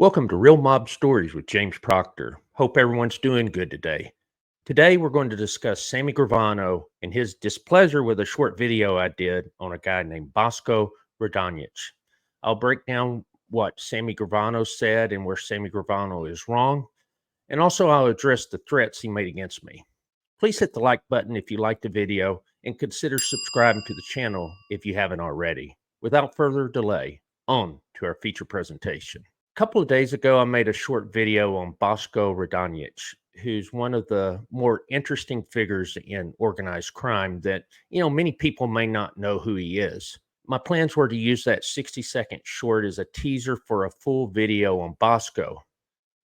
Welcome to Real Mob Stories with James Proctor. Hope everyone's doing good today. Today, we're going to discuss Sammy Gravano and his displeasure with a short video I did on a guy named Bosco Radonjic. I'll break down what Sammy Gravano said and where Sammy Gravano is wrong, and also I'll address the threats he made against me. Please hit the like button if you liked the video and consider subscribing to the channel if you haven't already. Without further delay, on to our feature presentation. A couple of days ago, I made a short video on Bosco Radonjic, who's one of the more interesting figures in organized crime that, many people may not know who he is. My plans were to use that 60-second short as a teaser for a full video on Bosco.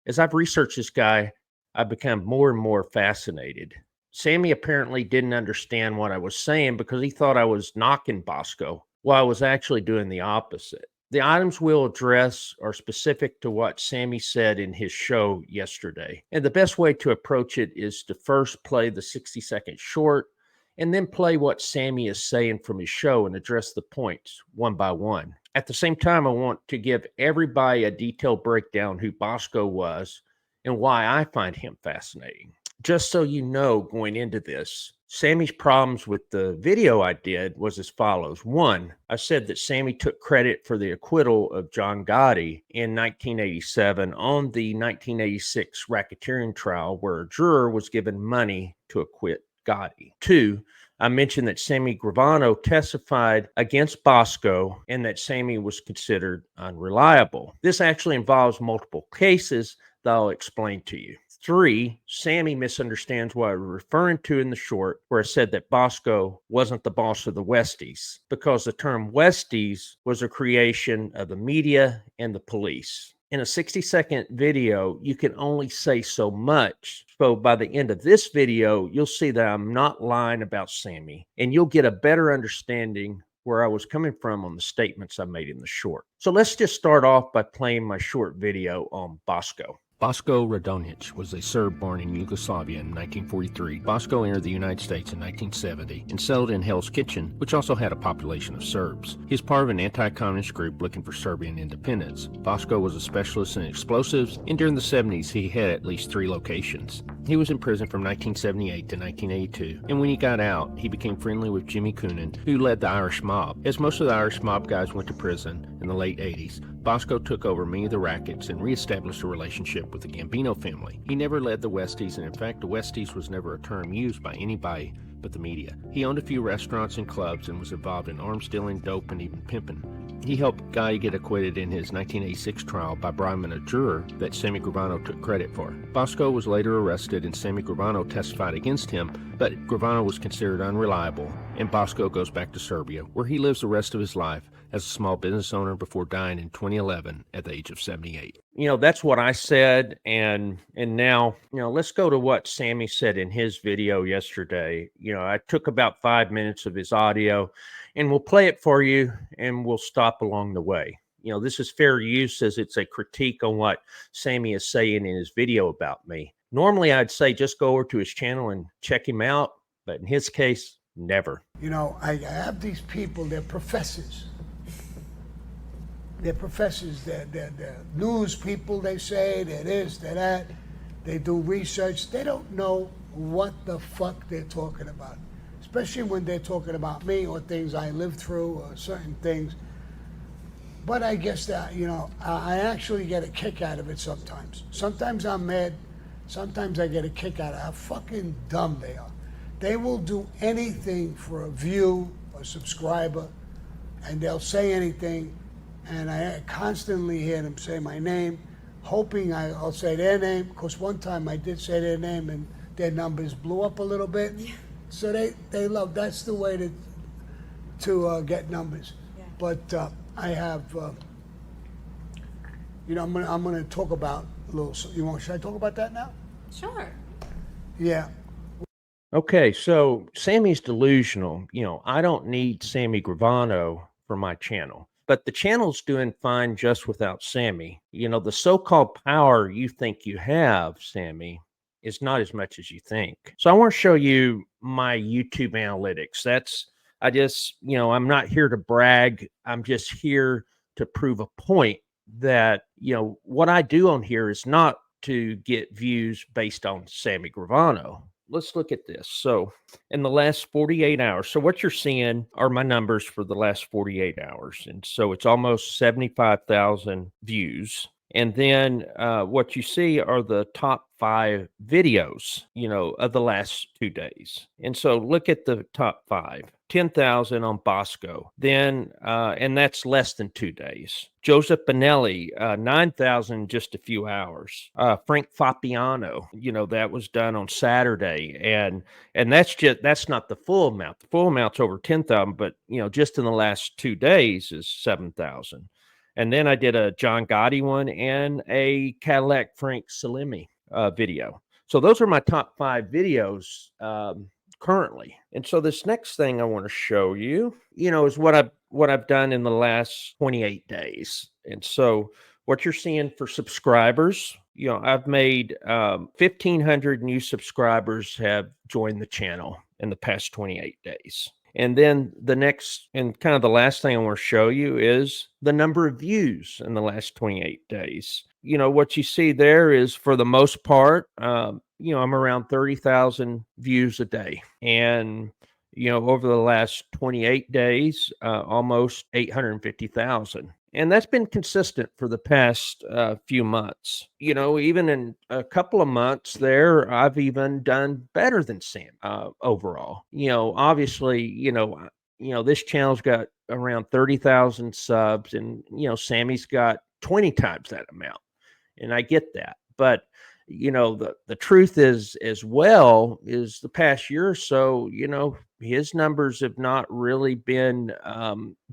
As I've researched this guy, I've become more and more fascinated. Sammy apparently didn't understand what I was saying because he thought I was knocking Bosco, while I was actually doing the opposite. The items we'll address are specific to what Sammy said in his show yesterday. And the best way to approach it is to first play the 60-second short and then play what Sammy is saying from his show and address the points one by one. At the same time, I want to give everybody a detailed breakdown who Bosco was and why I find him fascinating. Just so you know, going into this, Sammy's problems with the video I did was as follows. One, I said that Sammy took credit for the acquittal of John Gotti in 1987 on the 1986 racketeering trial where a juror was given money to acquit Gotti. Two, I mentioned that Sammy Gravano testified against Bosco and that Sammy was considered unreliable. This actually involves multiple cases that I'll explain to you. Three, Sammy misunderstands what I was referring to in the short where I said that Bosco wasn't the boss of the Westies because the term Westies was a creation of the media and the police. In a 60-second video, you can only say so much. So by the end of this video, you'll see that I'm not lying about Sammy, and you'll get a better understanding where I was coming from on the statements I made in the short. So let's just start off by playing my short video on Bosco. Bosco Radonjic was a Serb born in Yugoslavia in 1943. Bosco entered the United States in 1970 and settled in Hell's Kitchen, which also had a population of Serbs. He was part of an anti-communist group looking for Serbian independence. Bosco was a specialist in explosives, and during the 70s he had at least 3 locations. He was in prison from 1978 to 1982, and when he got out, he became friendly with Jimmy Coonan, who led the Irish mob. As most of the Irish mob guys went to prison in the late 80s, Bosco took over many of the rackets and reestablished a relationship with the Gambino family. He never led the Westies, and in fact, the Westies was never a term used by anybody but the media. He owned a few restaurants and clubs and was involved in arms dealing, dope, and even pimping. He helped Guy get acquitted in his 1986 trial by bribing a juror that Sammy Gravano took credit for. Bosco was later arrested and Sammy Gravano testified against him, but Gravano was considered unreliable, and Bosco goes back to Serbia, where he lives the rest of his life as a small business owner before dying in 2011 at the age of 78. That's what I said, and now, let's go to what Sammy said in his video yesterday. I took about 5 minutes of his audio, and we'll play it for you, and we'll stop along the way. This is fair use as it's a critique on what Sammy is saying in his video about me. Normally, I'd say just go over to his channel and check him out, but in his case, never. I have these people, they're professors. They're professors, they're news people, they say, they're this, they're that. They do research. They don't know what the fuck they're talking about, especially when they're talking about me or things I lived through or certain things. But I guess that, I actually get a kick out of it sometimes. Sometimes I'm mad. Sometimes I get a kick out of how fucking dumb they are. They will do anything for a view or subscriber, and they'll say anything. And I constantly hear them say my name, hoping I'll say their name, because one time I did say their name and their numbers blew up a little bit. Yeah. So they love, that's the way to get numbers. Yeah. But I have, I'm gonna talk about a little, should I talk about that now? Sure. Yeah. Okay, so Sammy's delusional. I don't need Sammy Gravano for my channel. But the channel's doing fine just without Sammy. The so-called power you think you have, Sammy, is not as much as you think. So I want to show you my YouTube analytics. I'm not here to brag. I'm just here to prove a point that, what I do on here is not to get views based on Sammy Gravano. Let's look at this. So, in the last 48 hours, so what you're seeing are my numbers for the last 48 hours. And so it's almost 75,000 views. And then what you see are the top 5 videos, of the last 2 days. And so look at the top 5. 10,000 on Bosco. Then, and that's less than 2 days. Joseph Bonelli, 9,000 in just a few hours. Frank Fabiano, that was done on Saturday. And that's not the full amount. The full amount's over 10,000, but, just in the last 2 days is 7,000. And then I did a John Gotti one and a Cadillac Frank Salimi video. So those are my top 5 videos currently. And so this next thing I want to show you, is what I've done in the last 28 days. And so what you're seeing for subscribers, I've made 1,500 new subscribers have joined the channel in the past 28 days. And then the next and kind of the last thing I want to show you is the number of views in the last 28 days. What you see there is, for the most part, I'm around 30,000 views a day. And, over the last 28 days, almost 850,000. And that's been consistent for the past few months. Even in a couple of months there, I've even done better than Sam overall. Obviously, this channel's got around 30,000 subs, and, Sammy's got 20 times that amount. And I get that. But, the truth is, as well, is the past year or so, his numbers have not really been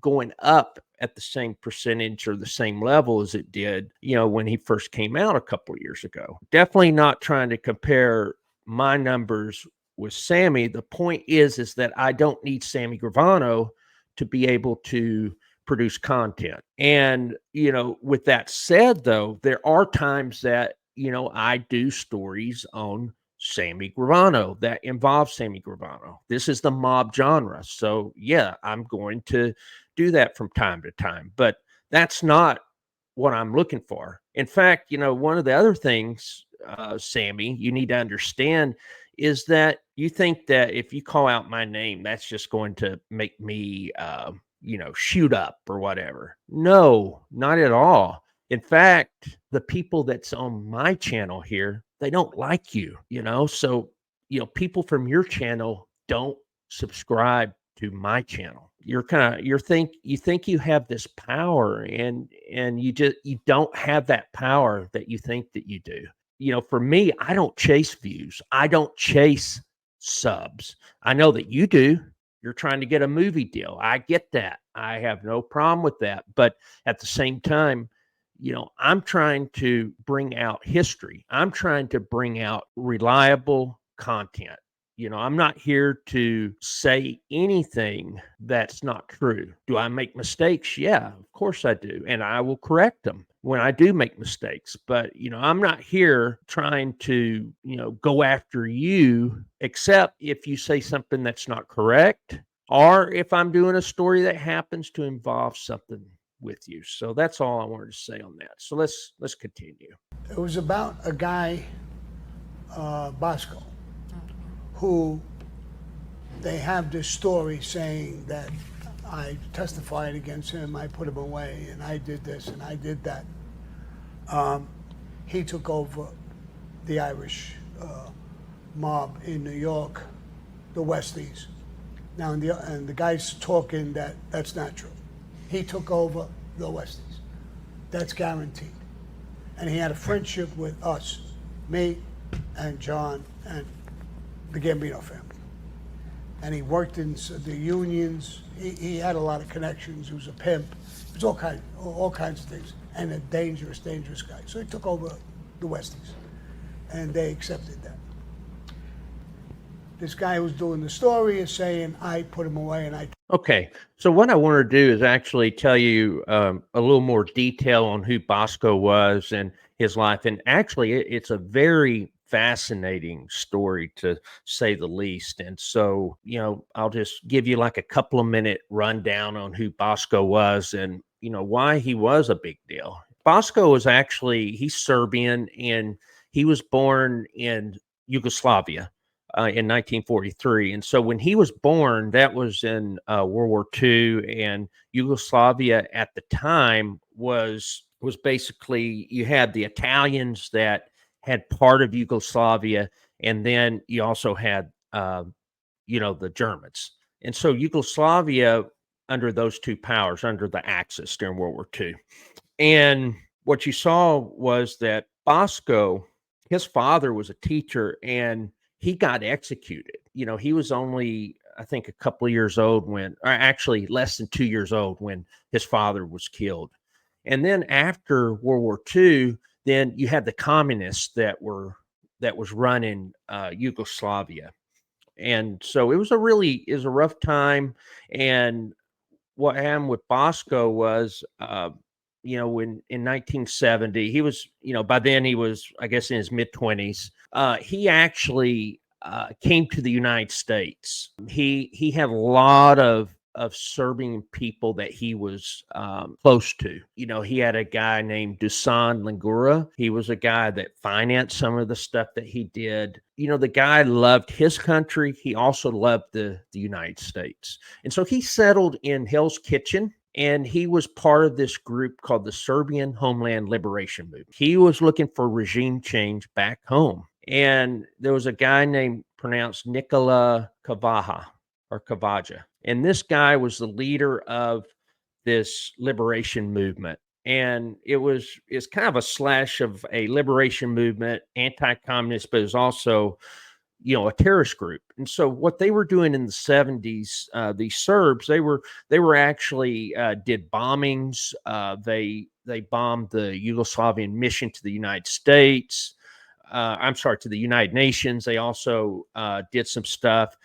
going up at the same percentage or the same level as it did, when he first came out a couple of years ago. Definitely not trying to compare my numbers with Sammy. The point is that I don't need Sammy Gravano to be able to produce content. And, with that said, though, there are times that, I do stories on Sammy Gravano that involve Sammy Gravano. This is the mob genre. So, yeah, I'm going to do that from time to time. But that's not what I'm looking for. In fact, one of the other things, Sammy, you need to understand is that you think that if you call out my name, that's just going to make me, shoot up or whatever. No, not at all. In fact, the people that's on my channel here, they don't like you, so, people from your channel don't subscribe to my channel. You think you have this power, and you don't have that power that you think that you do. For me, I don't chase views. I don't chase subs. I know that you do. You're trying to get a movie deal. I get that. I have no problem with that. But at the same time, I'm trying to bring out history. I'm trying to bring out reliable content. I'm not here to say anything that's not true. Do I make mistakes? Yeah, of course I do. And I will correct them when I do make mistakes. But, I'm not here trying to, go after you, except if you say something that's not correct, or if I'm doing a story that happens to involve something with you. So that's all I wanted to say on that. So let's continue. It was about a guy, Bosco, who they have this story saying that I testified against him, I put him away, and I did this and I did that. He took over the Irish mob in New York, the Westies. Now, and the guy's talking that's not true. He took over the Westies. That's guaranteed. And he had a friendship with us, me and John and the Gambino family. And he worked in the unions. He had a lot of connections. He was a pimp. It was all kinds of things. And a dangerous guy. So he took over the Westies. And they accepted that. This guy who's doing the story is saying, I put him away and I... Okay, so what I want to do is actually tell you a little more detail on who Bosco was and his life. And actually, it's a very fascinating story, to say the least. And so, I'll just give you like a couple of minute rundown on who Bosco was and, why he was a big deal. Bosco was actually, he's Serbian, and he was born in Yugoslavia in 1943. And so when he was born, that was in World War II, and Yugoslavia at the time was basically, you had the Italians that had part of Yugoslavia, and then you also had the Germans. And so Yugoslavia, under those two powers, under the Axis during World War II. And what you saw was that Bosco, his father was a teacher, and he got executed. He was only, I think, a couple of years old or actually less than 2 years old when his father was killed. And then after World War II, then you had the communists that was running Yugoslavia. And so it was a rough time. And what happened with Bosco was, when in 1970, he was, by then he was, I guess, in his mid 20s. He actually came to the United States. He had a lot of Serbian people that he was close to. He had a guy named Dusan Langura. He was a guy that financed some of the stuff that he did. The guy loved his country. He also loved the United States. And so he settled in Hell's Kitchen, and he was part of this group called the Serbian Homeland Liberation Movement. He was looking for regime change back home. And there was a guy named, pronounced Nikola Kavaja or Kavaja. And this guy was the leader of this liberation movement. And it's kind of a slash of a liberation movement, anti-communist, but it was also, a terrorist group. And so what they were doing in the 70s, these Serbs, they were actually did bombings. They bombed the Yugoslavian mission to the United States. To the United Nations. They also did some stuff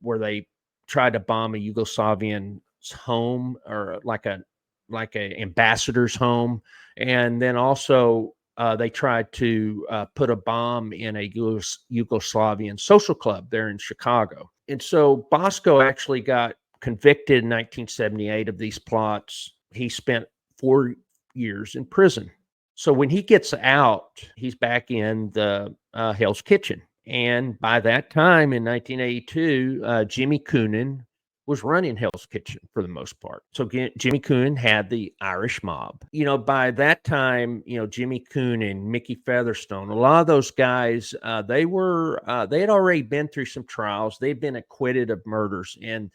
where they tried to bomb a Yugoslavian home, or like a ambassador's home, and then also they tried to put a bomb in a Yugoslavian social club there in Chicago. And so Bosco actually got convicted in 1978 of these plots. He spent 4 years in prison. So when he gets out, he's back in the Hell's Kitchen. And by that time in 1982, Jimmy Coonan was running Hell's Kitchen for the most part. So Jimmy Coonan had the Irish mob. By that time, Jimmy Coonan, Mickey Featherstone, a lot of those guys, they had already been through some trials. They'd been acquitted of murders. And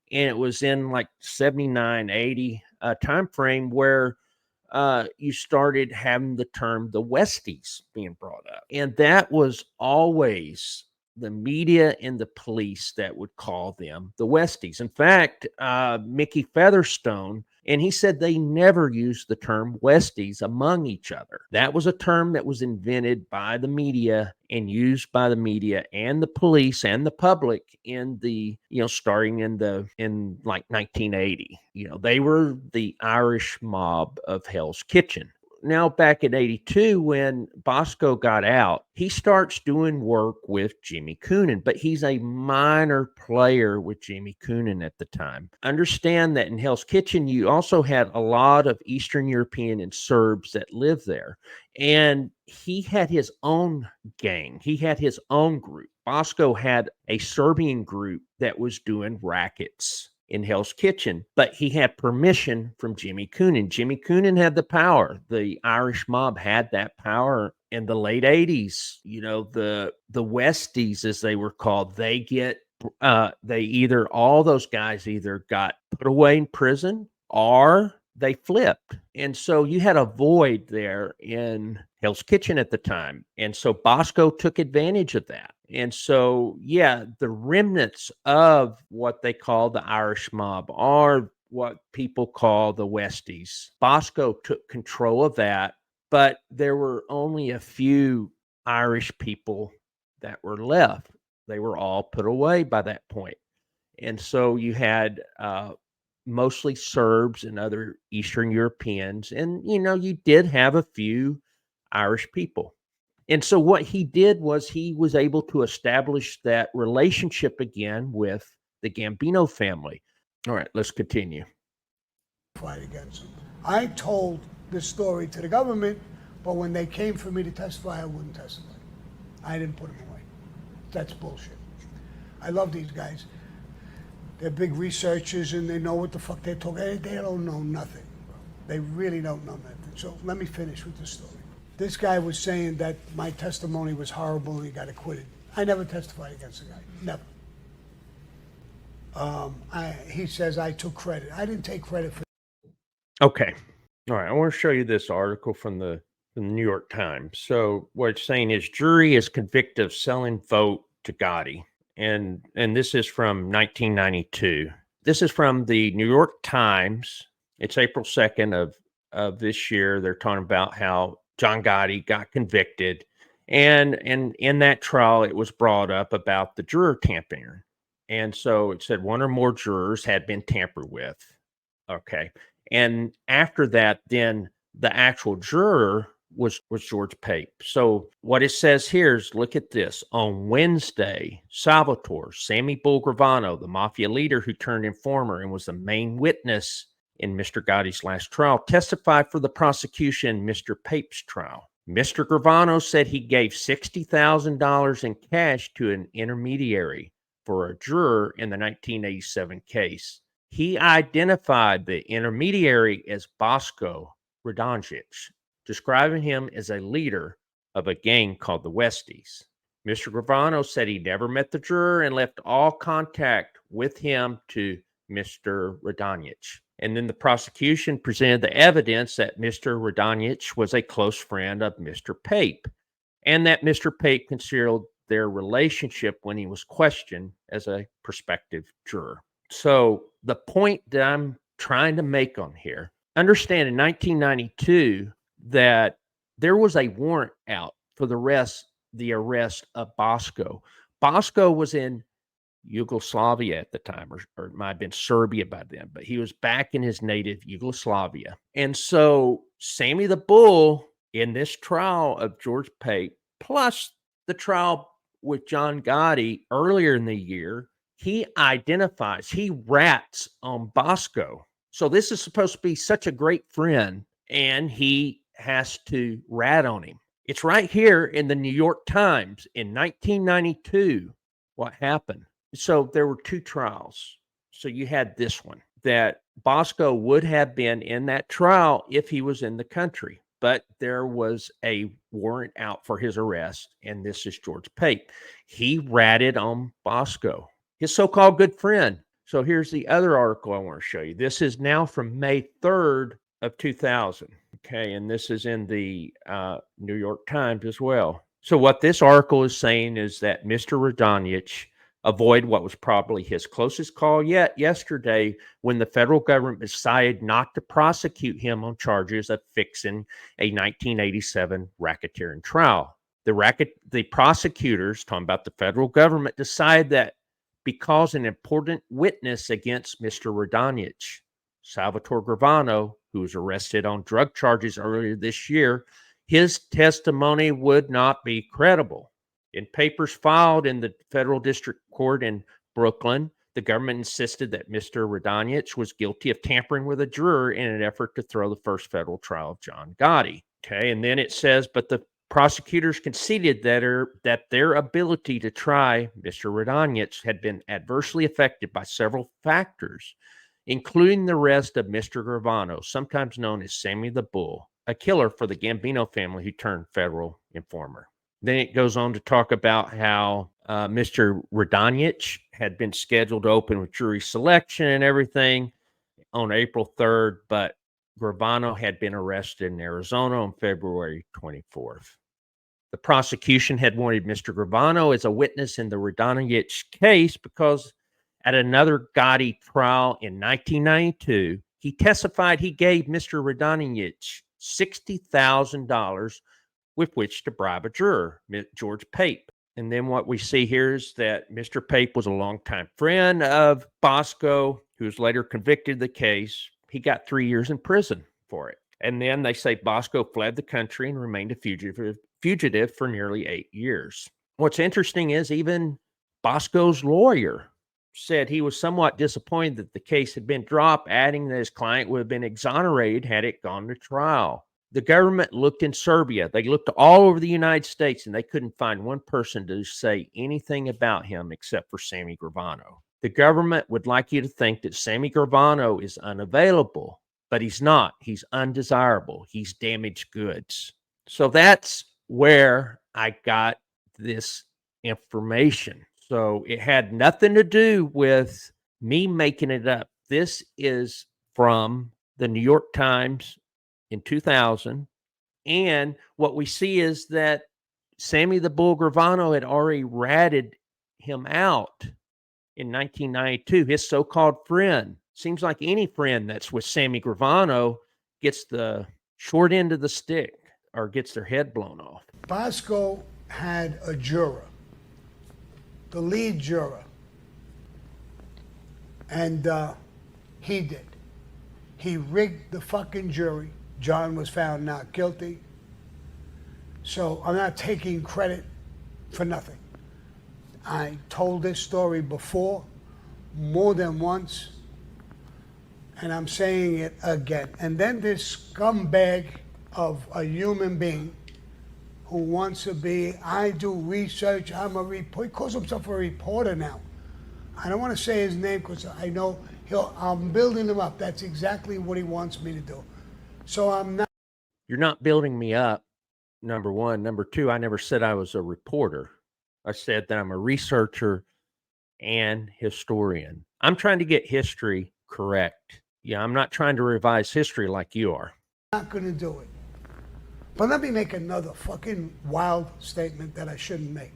it was in like 79, 80 time frame where you started having the term the Westies being brought up. And that was always the media and the police that would call them the Westies. In fact, Mickey Featherstone, and he said they never used the term Westies among each other. That was a term that was invented by the media and used by the media and the police and the public in the, starting in like 1980. They were the Irish mob of Hell's Kitchen. Now, back in 82, when Bosco got out, he starts doing work with Jimmy Coonan, but he's a minor player with Jimmy Coonan at the time. Understand that in Hell's Kitchen, you also had a lot of Eastern European and Serbs that lived there. And he had his own gang. He had his own group. Bosco had a Serbian group that was doing rackets in Hell's Kitchen, but he had permission from Jimmy Coonan. Jimmy Coonan had the power. The Irish mob had that power in the late 80s. The Westies, as they were called, all those guys either got put away in prison or they flipped. And so you had a void there in Hell's Kitchen at the time. And so Bosco took advantage of that. And so, the remnants of what they call the Irish mob are what people call the Westies. Bosco took control of that, but there were only a few Irish people that were left. They were all put away by that point. And so you had mostly Serbs and other Eastern Europeans. And, you did have a few Irish people. And so what he did was he was able to establish that relationship again with the Gambino family. All right, let's continue. Fight against them. I told the story to the government, but when they came for me to testify, I wouldn't testify. I didn't put them away. That's bullshit. I love these guys. They're big researchers and they know what the fuck they're talking. They don't know nothing, bro. They really don't know nothing. So let me finish with the story. This guy was saying that my testimony was horrible and he got acquitted. I never testified against the guy. Never. He says I took credit. I didn't take credit for. Okay. All right. I want to show you this article from the New York Times. So what it's saying is jury is convicted of selling vote to Gotti. And this is from 1992. This is from the New York Times. It's April 2nd of this year. They're talking about how John Gotti got convicted. And in that trial, it was brought up about the juror tampering. And so it said one or more jurors had been tampered with. Okay. And after that, then the actual juror was George Pape. So what it says here is, look at this. On Wednesday, Salvatore, Sammy Gravano, the mafia leader who turned informer and was the main witness in Mr. Gotti's last trial, testified for the prosecution in Mr. Pape's trial. Mr. Gravano said he gave $60,000 in cash to an intermediary for a juror in the 1987 case. He identified the intermediary as Bosco Radonjic, describing him as a leader of a gang called the Westies. Mr. Gravano said he never met the juror and left all contact with him to Mr. Radonjic. And then the prosecution presented the evidence that Mr. Radonjic was a close friend of Mr. Pape, and that Mr. Pape concealed their relationship when he was questioned as a prospective juror. So the point that I'm trying to make on here, understand in 1992 that there was a warrant out for the arrest of Bosco. Bosco was in Yugoslavia at the time, or it might have been Serbia by then, but he was back in his native Yugoslavia. And so Sammy the Bull, in this trial of George Pape, plus the trial with John Gotti earlier in the year, he rats on Bosco. So this is supposed to be such a great friend, and he has to rat on him. It's right here in the New York Times in 1992 what happened. So there were two trials. So you had this one that Bosco would have been in that trial if he was in the country, but there was a warrant out for his arrest, and this is George Pape. He ratted on Bosco, his so-called good friend. So here's the other article I want to show you. This is now from May 3rd of 2000. Okay, and this is in the New York Times as well. So what this article is saying is that Mr. Radonjic avoided what was probably his closest call yet yesterday when the federal government decided not to prosecute him on charges of fixing a 1987 racketeering trial. The prosecutors, talking about the federal government, decided that because an important witness against Mr. Radonjic, Salvatore Gravano, who was arrested on drug charges earlier this year, his testimony would not be credible. In papers filed in the federal district court in Brooklyn, the government insisted that Mr. Radonjic was guilty of tampering with a juror in an effort to throw the first federal trial of John Gotti. Okay, and then it says, but the prosecutors conceded that their ability to try Mr. Radonjic had been adversely affected by several factors, including the arrest of Mr. Gravano, sometimes known as Sammy the Bull, a killer for the Gambino family who turned federal informer. Then it goes on to talk about how Mr. Radonjic had been scheduled to open with jury selection and everything on April 3rd, but Gravano had been arrested in Arizona on February 24th. The prosecution had wanted Mr. Gravano as a witness in the Radonjic case because at another Gotti trial in 1992, he testified he gave Mr. Radonjic $60,000 with which to bribe a juror, George Pape. And then what we see here is that Mr. Pape was a longtime friend of Bosco, who was later convicted of the case. He got 3 years in prison for it. And then they say Bosco fled the country and remained a fugitive for nearly 8 years. What's interesting is even Bosco's lawyer said he was somewhat disappointed that the case had been dropped, adding that his client would have been exonerated had it gone to trial. The government looked in Serbia. They looked all over the United States, and they couldn't find one person to say anything about him except for Sammy Gravano. The government would like you to think that Sammy Gravano is unavailable, but he's not. He's undesirable. He's damaged goods. So that's where I got this information. So it had nothing to do with me making it up. This is from the New York Times in 2000. And what we see is that Sammy the Bull Gravano had already ratted him out in 1992, his so-called friend. Seems like any friend that's with Sammy Gravano gets the short end of the stick or gets their head blown off. Bosco had a juror, the lead juror, and he did. He rigged the fucking jury. John was found not guilty. So I'm not taking credit for nothing. I told this story before, more than once, and I'm saying it again. And then this scumbag of a human being who wants to be, I do research, I'm a reporter, he calls himself a reporter now. I don't want to say his name because I know I'm building him up. That's exactly what he wants me to do. So I'm not. You're not building me up, number one. Number two, I never said I was a reporter. I said that I'm a researcher and historian. I'm trying to get history correct. Yeah, I'm not trying to revise history like you are. Not going to do it. But let me make another fucking wild statement that I shouldn't make.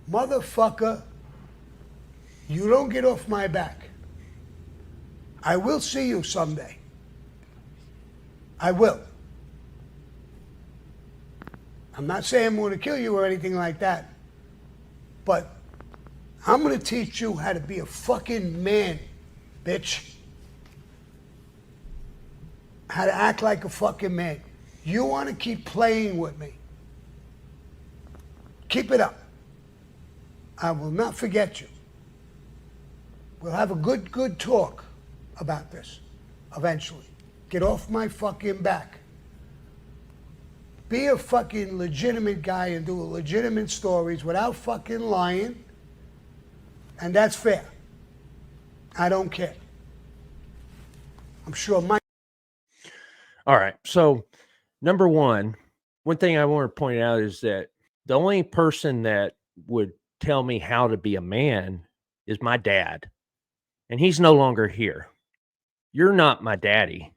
Motherfucker, you don't get off my back. I will see you someday. I will. I'm not saying I'm going to kill you or anything like that. But I'm going to teach you how to be a fucking man, bitch. How to act like a fucking man. You want to keep playing with me. Keep it up. I will not forget you. We'll have a good talk about this eventually. Get off my fucking back. Be a fucking legitimate guy and do legitimate stories without fucking lying. And that's fair. I don't care. I'm sure Mike. All right. So, number one thing I want to point out is that the only person that would tell me how to be a man is my dad. And he's no longer here. You're not my daddy,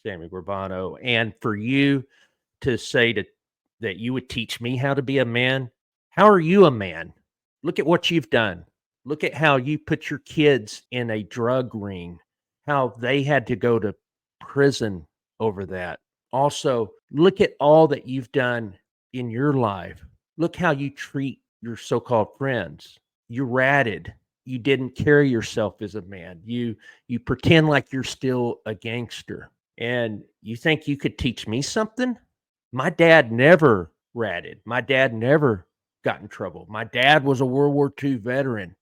Sammy Gravano. And for you to say that you would teach me how to be a man, how are you a man? Look at what you've done. Look at how you put your kids in a drug ring, how they had to go to prison over that. Also, look at all that you've done in your life. Look how you treat your so-called friends. You ratted. You didn't carry yourself as a man. You pretend like you're still a gangster. And you think you could teach me something? My dad never ratted. My dad never got in trouble. My dad was a World War II veteran.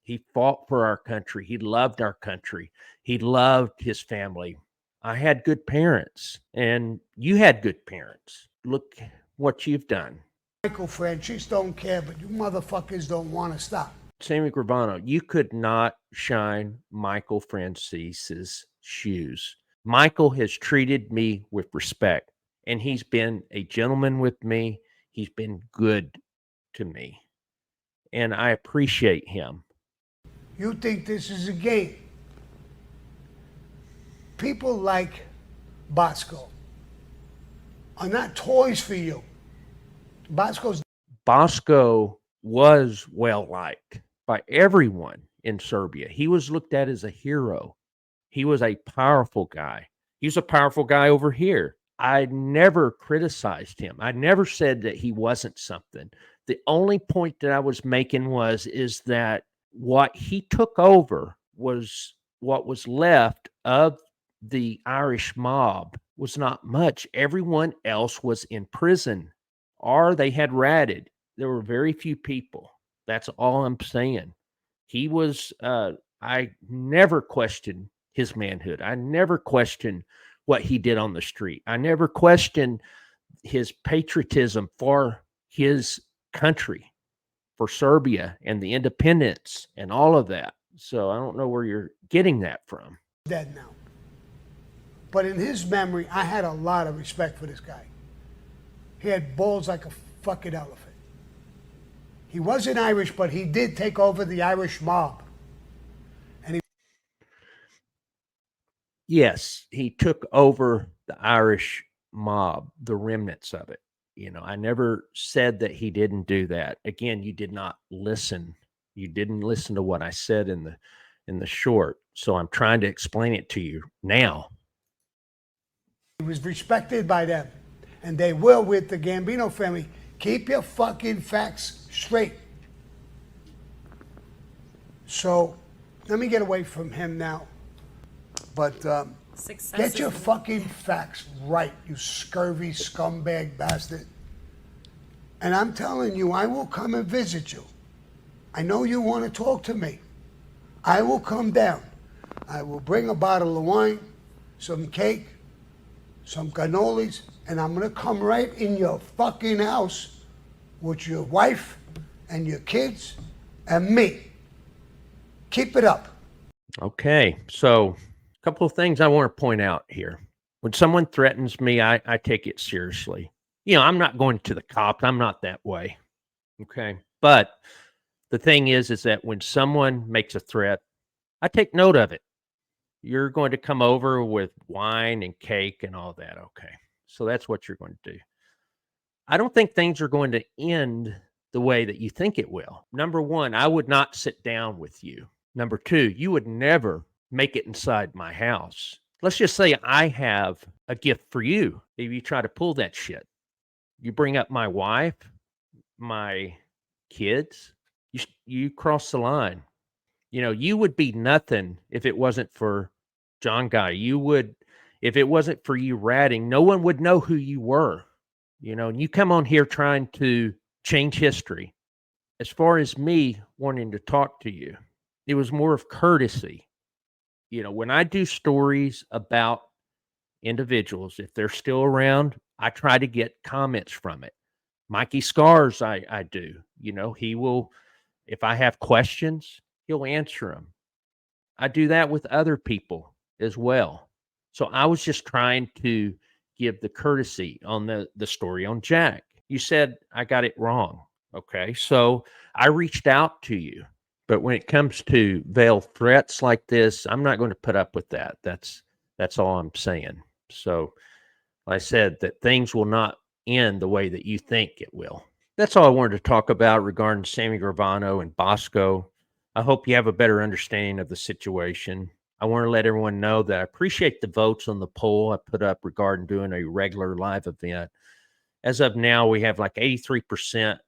He fought for our country. He loved our country. He loved his family. I had good parents, and you had good parents. Look what you've done. Michael Francis don't care, but you motherfuckers don't want to stop. Sammy Gravano, you could not shine Michael Francis's shoes. Michael has treated me with respect, and he's been a gentleman with me. He's been good to me, and I appreciate him. You think this is a game. People like Bosco are not toys for you. Bosco was well liked by everyone in Serbia. He was looked at as a hero. He was a powerful guy. He's a powerful guy over here. I never criticized him. I never said that he wasn't something. The only point that I was making is that what he took over was what was left of the Irish mob was not much. Everyone else was in prison or they had ratted. There were very few people. That's all I'm saying. He was, I never questioned his manhood. I never questioned what he did on the street. I never questioned his patriotism for his country, for Serbia and the independence and all of that. So I don't know where you're getting that from. Dead now. But in his memory, I had a lot of respect for this guy. He had balls like a fucking elephant. He wasn't Irish, but he did take over the Irish mob. Yes, he took over the Irish mob, the remnants of it. You know, I never said that he didn't do that. Again, you did not listen. You didn't listen to what I said in the short. So I'm trying to explain it to you now. He was respected by them, and they will with the Gambino family. Keep your fucking facts straight. So let me get away from him now. But get your fucking facts right, you scurvy scumbag bastard. And I'm telling you, I will come and visit you. I know you want to talk to me. I will come down. I will bring a bottle of wine, some cake, some cannolis, and I'm going to come right in your fucking house with your wife and your kids and me. Keep it up. Okay, so a couple of things I want to point out here. When someone threatens me, I take it seriously. You know, I'm not going to the cops. I'm not that way. Okay. But the thing is that when someone makes a threat, I take note of it. You're going to come over with wine and cake and all that. Okay. So that's what you're going to do. I don't think things are going to end the way that you think it will. Number one, I would not sit down with you. Number two, you would never make it inside my house. Let's just say I have a gift for you. If you try to pull that shit, you bring up my wife, my kids, you cross the line. You know, you would be nothing if it wasn't for John Guy. You would, if it wasn't for you ratting, no one would know who you were. You know, and you come on here trying to change history. As far as me wanting to talk to you, it was more of courtesy. You know, when I do stories about individuals, if they're still around, I try to get comments from it. Mikey Scars, I do. You know, he will, if I have questions, he'll answer them. I do that with other people as well. So I was just trying to give the courtesy on the story on Jack. You said I got it wrong. Okay. So I reached out to you. But when it comes to veiled threats like this, I'm not going to put up with that. That's all I'm saying. So I said that things will not end the way that you think it will. That's all I wanted to talk about regarding Sammy Gravano and Bosco. I hope you have a better understanding of the situation. I want to let everyone know that I appreciate the votes on the poll I put up regarding doing a regular live event. As of now, we have like 83%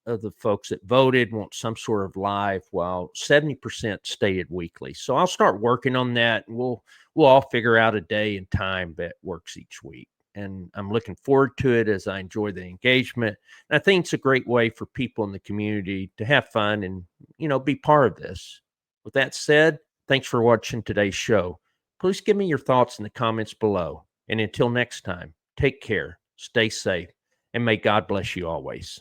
of the folks that voted want some sort of live, while 70% stated weekly. So I'll start working on that, and we'll all figure out a day and time that works each week. And I'm looking forward to it as I enjoy the engagement. And I think it's a great way for people in the community to have fun and, you know, be part of this. With that said, thanks for watching today's show. Please give me your thoughts in the comments below. And until next time, take care, stay safe, and may God bless you always.